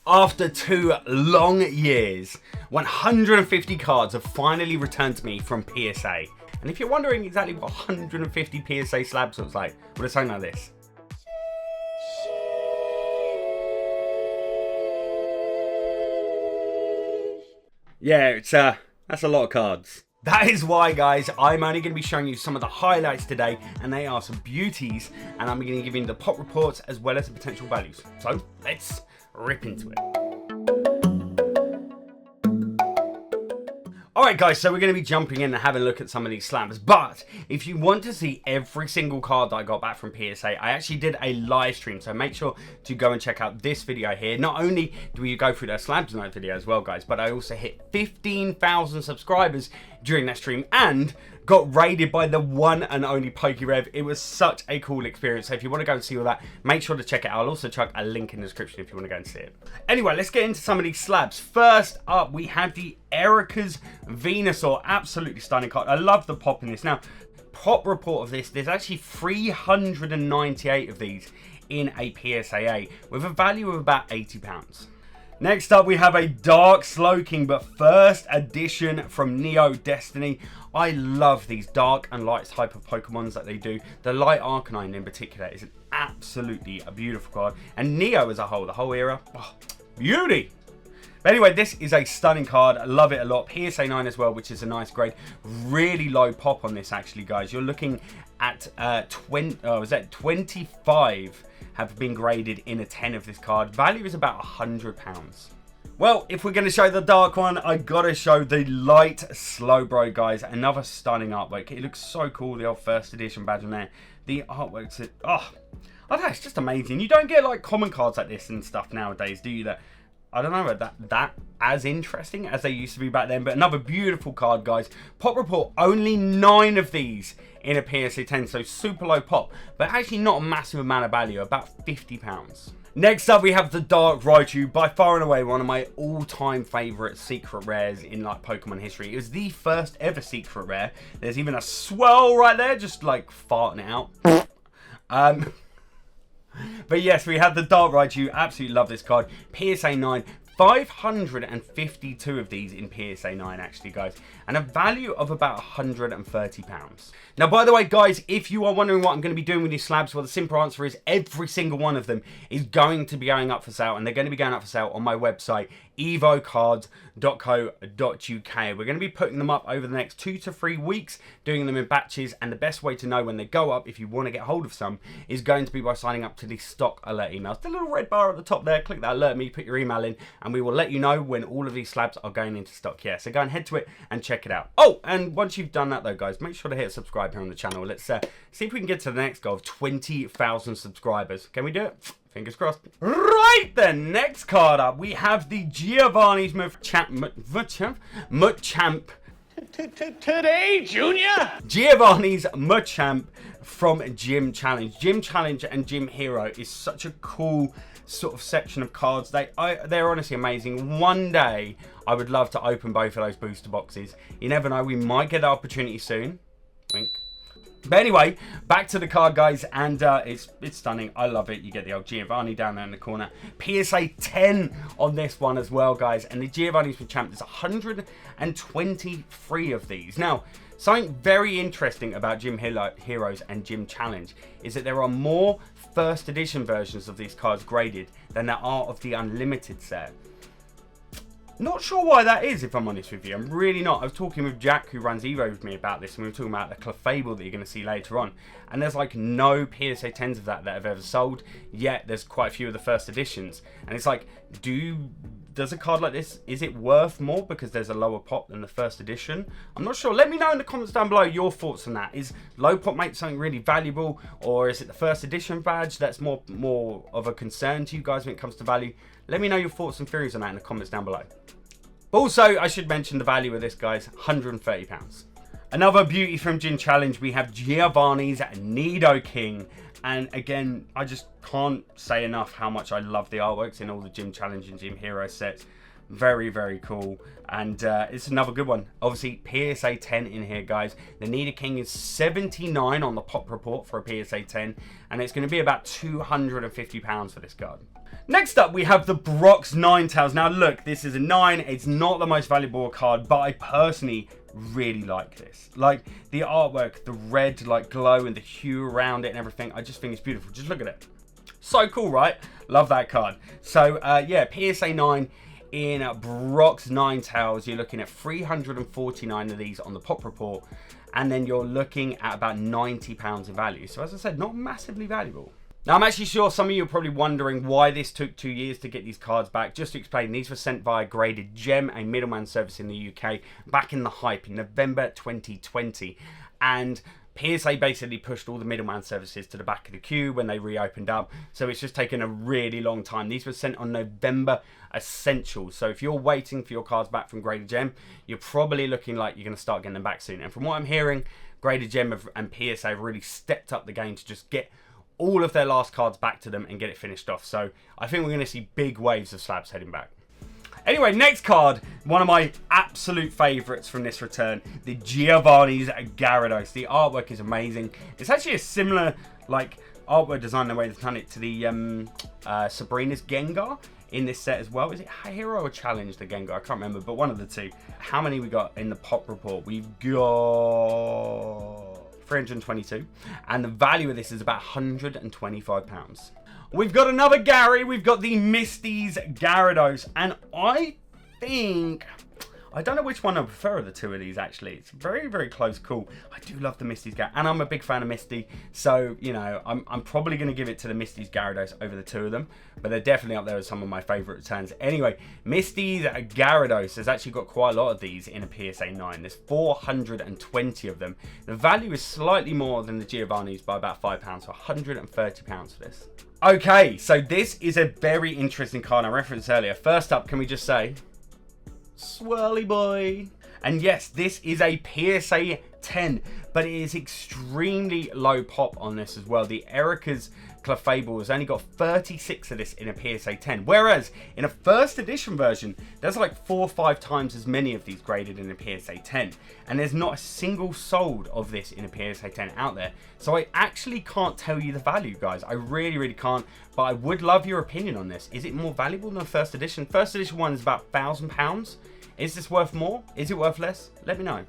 After 2 long years, 150 cards have finally returned to me from PSA. And if you're wondering exactly what 150 PSA slabs looks like, well, it's something like this. Yeah, that's a lot of cards. That is why, guys, I'm only going to be showing you some of the highlights today, and they are some beauties, and I'm going to give you the pop reports as well as the potential values. So let's rip into it. Alright guys, so we're going to be jumping in and having a look at some of these slabs, but if you want to see every single card that I got back from PSA, I actually did a live stream, so make sure to go and check out this video here. Not only do we go through that slabs night video as well, guys, but I also hit 15,000 subscribers during that stream and got raided by the one and only PokeRev. It was such a cool experience. So if you want to go and see all that, make sure to check it out. I'll also chuck a link in the description if you want to go and see it. Anyway, let's get into some of these slabs. First up, we have the Erica's Venusaur. Absolutely stunning card. I love the pop in this. Now, pop report of this, there's actually 398 of these in a PSA with a value of about £80. Next up, we have a Dark Slowking, but first edition from Neo Destiny. I love these dark and light type of Pokemons that they do. The Light Arcanine in particular is an absolutely beautiful card. And Neo as a whole, the whole era, oh, beauty. But anyway, this is a stunning card. I love it a lot. PSA 9 as well, which is a nice grade. Really low pop on this, actually, guys. You're looking at 25 have been graded in a 10 of this card. Value is about £100. Well, if we're going to show the dark one, I gotta show the Light Slowbro, guys. Another stunning artwork. It looks so cool, the old first edition badge on there. The artwork's, oh, I don't know, it's just amazing. You don't get like common cards like this and stuff nowadays, do you? That, I don't know, that as interesting as they used to be back then. But another beautiful card, guys. Pop report, only 9 of these in a PSA 10, so super low pop, but actually not a massive amount of value, about £50. Next up, we have the Dark Raichu, by far and away one of my all-time favourite secret rares in like Pokemon history. It was the first ever secret rare. There's even a swirl right there, just like farting it out. But yes, we have the Dark Raichu. Absolutely love this card. PSA 9. 552 of these in PSA 9, actually, guys, and a value of about £130. Now, by the way, guys, if you are wondering what I'm going to be doing with these slabs, well, the simple answer is every single one of them is going to be going up for sale, and they're going to be going up for sale on my website, evocards.co.uk. We're going to be putting them up over the next 2 to 3 weeks, doing them in batches, and the best way to know when they go up, if you want to get hold of some, is going to be by signing up to the stock alert emails. The little red bar at the top there, click that alert me, put your email in, and we will let you know when all of these slabs are going into stock. Yeah, so go and head to it and check it out. Oh, and once you've done that though, guys, make sure to hit subscribe here on the channel. Let's see if we can get to the next goal of 20,000 subscribers. Can we do it? Fingers crossed. Right then, next card up, we have the Giovanni's Machamp. Today, Junior? Giovanni's Machamp from Gym Challenge. Gym Challenge and Gym Hero is such a cool sort of section of cards. They're honestly amazing. One day, I would love to open both of those booster boxes. You never know, we might get the opportunity soon. Wink. But anyway, back to the card, guys, and it's stunning. I love it. You get the old Giovanni down there in the corner. PSA 10 on this one as well, guys, and the Giovanni's Machamp, there's 123 of these. Now, something very interesting about Gym Heroes and Gym Challenge is that there are more first edition versions of these cards graded than there are of the Unlimited set. Not sure why that is, if I'm honest with you. I'm really not. I was talking with Jack, who runs Evo with me, about this, and we were talking about the Clefable that you're going to see later on. And there's like no PSA 10s of that have ever sold, yet there's quite a few of the first editions. And it's like, does a card like this, is it worth more because there's a lower pop than the first edition? I'm not sure. Let me know in the comments down below your thoughts on that. Is low pop make something really valuable, or is it the first edition badge that's more of a concern to you guys when it comes to value? Let me know your thoughts and theories on that in the comments down below. Also, I should mention the value of this, guys, £130. Another beauty from Gym Challenge, we have Giovanni's Nidoking. And again, I just can't say enough how much I love the artworks in all the Gym Challenge and Gym Hero sets. Very, very cool. And it's another good one. Obviously, PSA 10 in here, guys. The Nidoking is 79 on the pop report for a PSA 10. And it's going to be about £250 for this card. Next up, we have the Brock's Ninetales. Now look, this is a 9. It's not the most valuable card, but I personally really like this. Like the artwork, the red like glow and the hue around it and everything. I just think it's beautiful. Just look at it. So cool, right? Love that card. So yeah, PSA 9 in Brock's Ninetales. You're looking at 349 of these on the pop report. And then you're looking at about £90 in value. So as I said, not massively valuable. Now, I'm actually sure some of you are probably wondering why this took 2 years to get these cards back. Just to explain, these were sent via Graded Gem, a middleman service in the UK, back in the hype in November 2020. And PSA basically pushed all the middleman services to the back of the queue when they reopened up. So it's just taken a really long time. These were sent on November Essentials. So if you're waiting for your cards back from Graded Gem, you're probably looking like you're going to start getting them back soon. And from what I'm hearing, Graded Gem and PSA have really stepped up the game to just get all of their last cards back to them and get it finished off. So I think we're going to see big waves of slabs heading back. Anyway, next card, one of my absolute favourites from this return, the Giovanni's Gyarados. The artwork is amazing. It's actually a similar like artwork design the way they've done it to the Sabrina's Gengar in this set as well. Is it Hero or Challenge, the Gengar? I can't remember, but one of the two. How many we got in the pop report? We've got 322, and the value of this is about £125. We've got another Gary. We've got the Misty's Gyarados, and I don't know which one I prefer of the two of these, actually. It's a very, very close call. I do love the Misty's Gyarados, and I'm a big fan of Misty, so, you know, I'm probably going to give it to the Misty's Gyarados over the two of them, but they're definitely up there as some of my favourite returns. Anyway, Misty's Gyarados has actually got quite a lot of these in a PSA 9. There's 420 of them. The value is slightly more than the Giovanni's by about £5, so £130 for this. Okay, so this is a very interesting card I referenced earlier. First up, can we just say, swirly boy. And yes, this is a PSA 10, but it is extremely low pop on this as well. The Erica's Clefable has only got 36 of this in a PSA 10, whereas in a first edition version, there's like 4 or 5 times as many of these graded in a PSA 10, and there's not a single sold of this in a PSA 10 out there. So I actually can't tell you the value, guys. I really, really can't, but I would love your opinion on this. Is it more valuable than the first edition? First edition one is about £1,000. Is this worth more? Is it worth less? Let me know.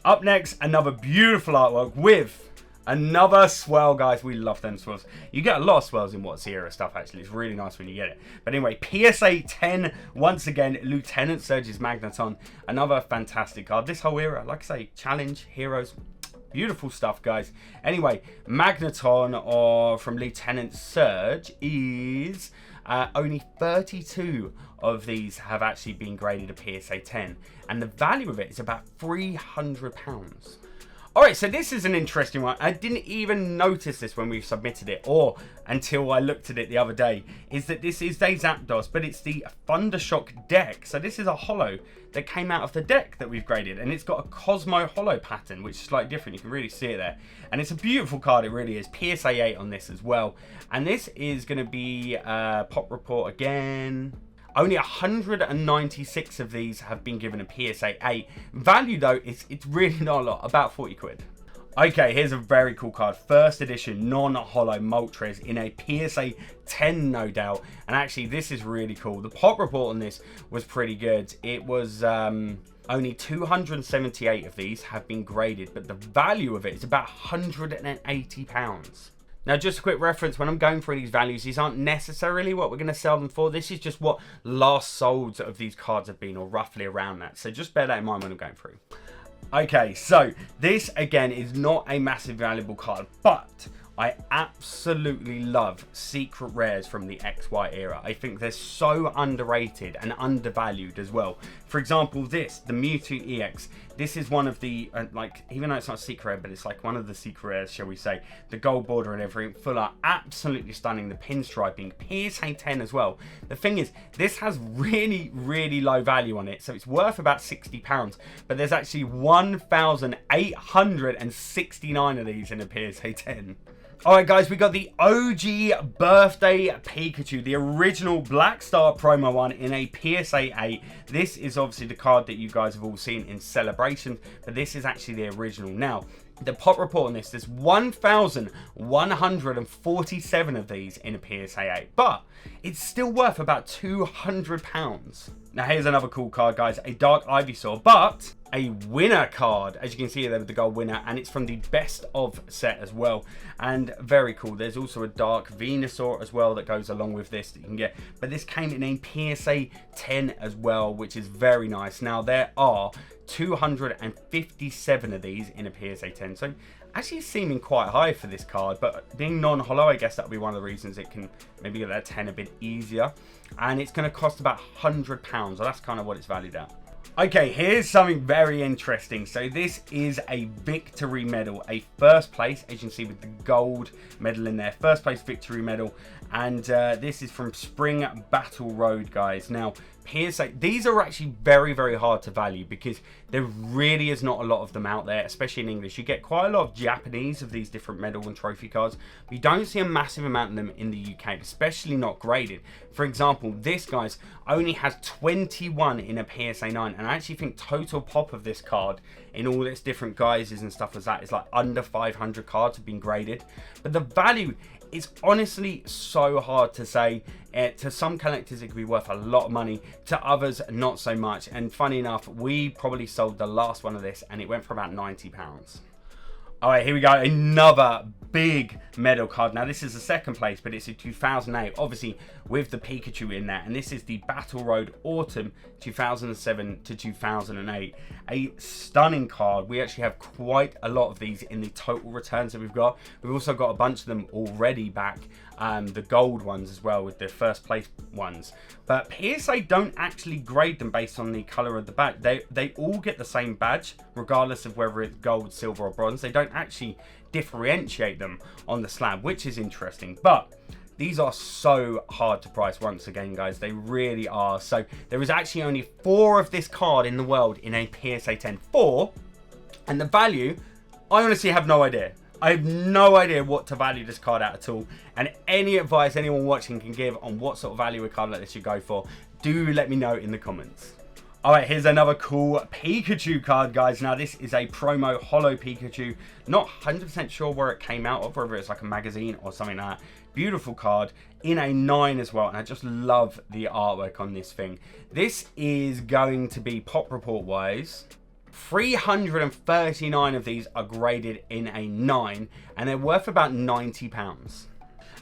Up next, another beautiful artwork with another swell, guys. We love them swells. You get a lot of swells in What's Era stuff, actually. It's really nice when you get it. But anyway, PSA 10, once again, Lieutenant Surge's Magneton. Another fantastic card. This whole era, like I say, Challenge, Heroes, beautiful stuff, guys. Anyway, Magneton from Lieutenant Surge is only 32 of these have actually been graded a PSA 10. And the value of it is about £300. Alright, so this is an interesting one. I didn't even notice this when we submitted it, or until I looked at it the other day, is that this is a Zapdos, but it's the Thundershock deck. So this is a holo that came out of the deck that we've graded, and it's got a Cosmo holo pattern, which is slightly different. You can really see it there. And it's a beautiful card, it really is. PSA 8 on this as well. And this is going to be pop report again. Only 196 of these have been given a PSA 8. Value, though, it's really not a lot, about 40 quid. Okay, here's a very cool card. First edition non-holo Moltres in a PSA 10, no doubt. And actually, this is really cool. The pop report on this was pretty good. It was only 278 of these have been graded, but the value of it is about £180. Now, just a quick reference, when I'm going through these values, these aren't necessarily what we're going to sell them for. This is just what last solds of these cards have been, or roughly around that. So just bear that in mind when I'm going through. Okay, so this, again, is not a massive valuable card, but I absolutely love secret rares from the XY era. I think they're so underrated and undervalued as well. For example, this, the Mewtwo EX. This is one of the, even though it's not a secret rare, but it's like one of the secret rares, shall we say. The gold border and everything, full art, absolutely stunning. The pinstriping, PSA 10 as well. The thing is, this has really, really low value on it, so it's worth about £60, but there's actually 1,869 of these in a PSA 10. Alright guys, we got the OG Birthday Pikachu, the original Black Star promo one in a PSA 8. This is obviously the card that you guys have all seen in Celebration, but this is actually the original. Now, The pop report on this, there's 1,147 of these in a PSA 8, but it's still worth about £200. Now here's another cool card, guys, a Dark Ivysaur, but a winner card, as you can see there with the gold winner, and it's from the best of set as well, and very cool. There's also a Dark Venusaur as well that goes along with this that you can get, but this came in a PSA 10 as well, which is very nice. Now there are 257 of these in a PSA 10, so actually seeming quite high for this card, but being non-hollow, I guess that'll be one of the reasons it can maybe get that 10 a bit easier, and it's going to cost about £100, so that's kind of what it's valued at. Okay, here's something very interesting. So this is a victory medal, a first place, as you can see with the gold medal in there, first place victory medal, and this is from Spring Battle Road, guys. Now PSA, these are actually very, very hard to value because there really is not a lot of them out there, especially in English. You get quite a lot of Japanese of these different medal and trophy cards, but you don't see a massive amount of them in the UK, especially not graded. For example, this, guys, only has 21 in a PSA 9, and I actually think total pop of this card in all its different guises and stuff as that is like under 500 cards have been graded. But the value is honestly so hard to say. To some collectors it could be worth a lot of money, to others not so much, and funny enough, we probably sold the last one of this and it went for about £90. Alright, here we go, another big medal card. Now this is the second place, but it's a 2008, obviously with the Pikachu in there, and this is the Battle Road Autumn 2007 to 2008. A stunning card. We actually have quite a lot of these in the total returns that we've got. We've also got a bunch of them already back, the gold ones as well with the first place ones. But PSA don't actually grade them based on the color of the badge. They all get the same badge regardless of whether it's gold, silver or bronze. They don't actually differentiate them on the slab, which is interesting. But these are so hard to price once again, guys. They really are. So there is actually only 4 of this card in the world in a PSA 10. 4, and the value, I honestly have no idea. I have no idea what to value this card at all, and any advice anyone watching can give on what sort of value a card like this should go for, do let me know in the comments. Alright, here's another cool Pikachu card, guys. Now this is a promo holo Pikachu. Not 100% sure where it came out of, whether it's like a magazine or something like that. Beautiful card in a 9 as well, and I just love the artwork on this thing. This is going to be pop report wise, 339 of these are graded in a 9, and they're worth about £90.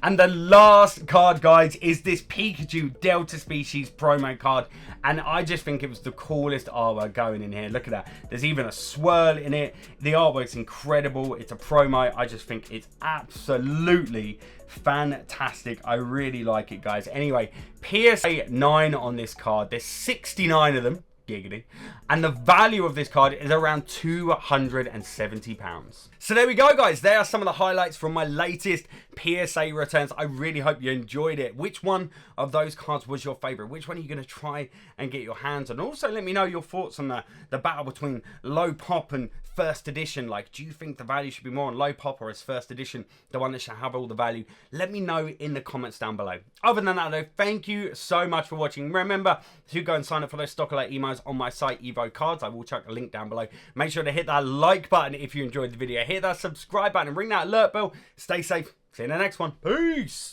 And the last card, guys, is this Pikachu Delta Species promo card. And I just think it was the coolest artwork going in here. Look at that. There's even a swirl in it. The artwork's incredible. It's a promo. I just think it's absolutely fantastic. I really like it, guys. Anyway, PSA 9 on this card. There's 69 of them. Giggity. And the value of this card is around £270. So there we go, guys. There are some of the highlights from my latest PSA returns. I really hope you enjoyed it. Which one of those cards was your favorite? Which one are you going to try and get your hands on? Also, let me know your thoughts on the battle between low pop and first edition. Like, do you think the value should be more on low pop, or is first edition the one that should have all the value? Let me know in the comments down below. Other than that, though, thank you so much for watching. Remember to go and sign up for those stock alert emails on my site, Evo Cards. I will chuck a link down below. Make sure to hit that like button if you enjoyed the video. Hit that subscribe button and ring that alert bell. Stay safe. See you in the next one. Peace.